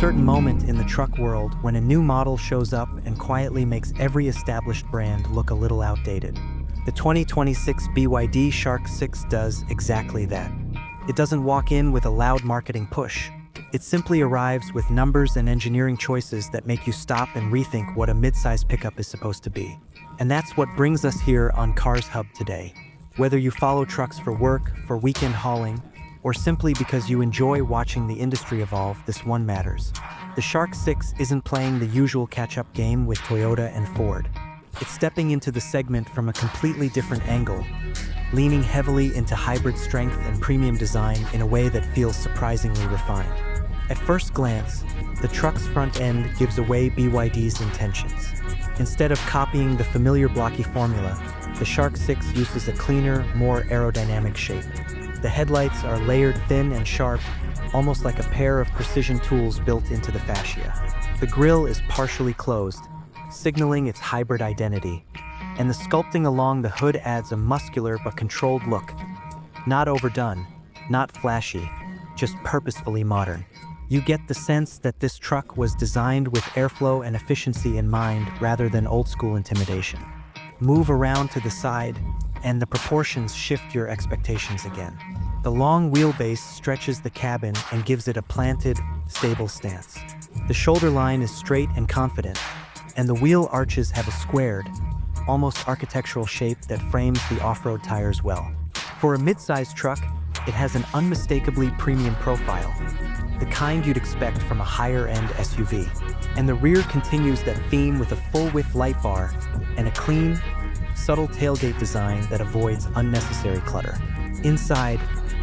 certain moment in the truck world when a new model shows up and quietly makes every established brand look a little outdated. The 2026 BYD Shark 6 does exactly that. It doesn't walk in with a loud marketing push. It simply arrives with numbers and engineering choices that make you stop and rethink what a midsize pickup is supposed to be. And that's what brings us here on Carz Hub today. Whether you follow trucks for work, for weekend hauling, or simply because you enjoy watching the industry evolve, this one matters. The Shark 6 isn't playing the usual catch-up game with Toyota and Ford. It's stepping into the segment from a completely different angle, leaning heavily into hybrid strength and premium design in a way that feels surprisingly refined. At first glance, the truck's front end gives away BYD's intentions. Instead of copying the familiar blocky formula, the Shark 6 uses a cleaner, more aerodynamic shape. The headlights are layered thin and sharp, almost like a pair of precision tools built into the fascia. The grille is partially closed, signaling its hybrid identity, and the sculpting along the hood adds a muscular but controlled look. Not overdone, not flashy, just purposefully modern. You get the sense that this truck was designed with airflow and efficiency in mind rather than old-school intimidation. Move around to the side, and the proportions shift your expectations again. The long wheelbase stretches the cabin and gives it a planted, stable stance. The shoulder line is straight and confident, and the wheel arches have a squared, almost architectural shape that frames the off-road tires well. For a mid-sized truck, it has an unmistakably premium profile, the kind you'd expect from a higher-end SUV. And the rear continues that theme with a full-width light bar and a clean, subtle tailgate design that avoids unnecessary clutter. Inside,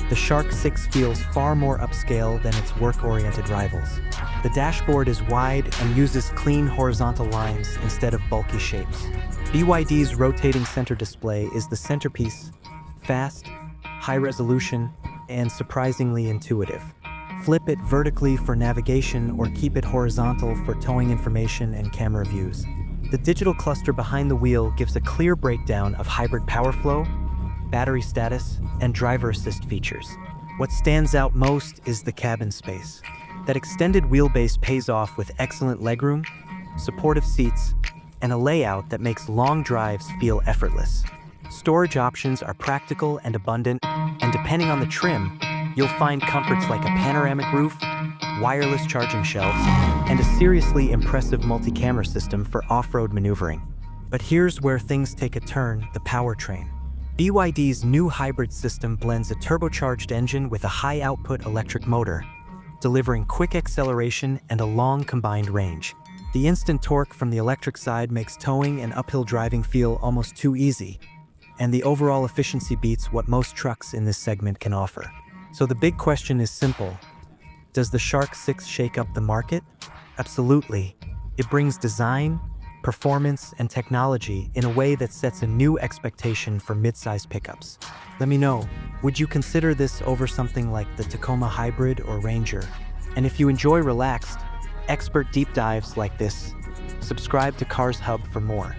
the Shark 6 feels far more upscale than its work-oriented rivals. The dashboard is wide and uses clean horizontal lines instead of bulky shapes. BYD's rotating center display is the centerpiece, fast, high resolution, and surprisingly intuitive. Flip it vertically for navigation or keep it horizontal for towing information and camera views. The digital cluster behind the wheel gives a clear breakdown of hybrid power flow, battery status, and driver assist features. What stands out most is the cabin space. That extended wheelbase pays off with excellent legroom, supportive seats, and a layout that makes long drives feel effortless. Storage options are practical and abundant, and depending on the trim, you'll find comforts like a panoramic roof, wireless charging shelves, and a seriously impressive multi-camera system for off-road maneuvering. But here's where things take a turn: the powertrain. BYD's new hybrid system blends a turbocharged engine with a high-output electric motor, delivering quick acceleration and a long combined range. The instant torque from the electric side makes towing and uphill driving feel almost too easy, and the overall efficiency beats what most trucks in this segment can offer. So the big question is simple. Does the Shark 6 shake up the market? Absolutely. It brings design, performance, and technology in a way that sets a new expectation for mid-size pickups. Let me know, would you consider this over something like the Tacoma Hybrid or Ranger? And if you enjoy relaxed, expert deep dives like this, subscribe to Carz Hub for more.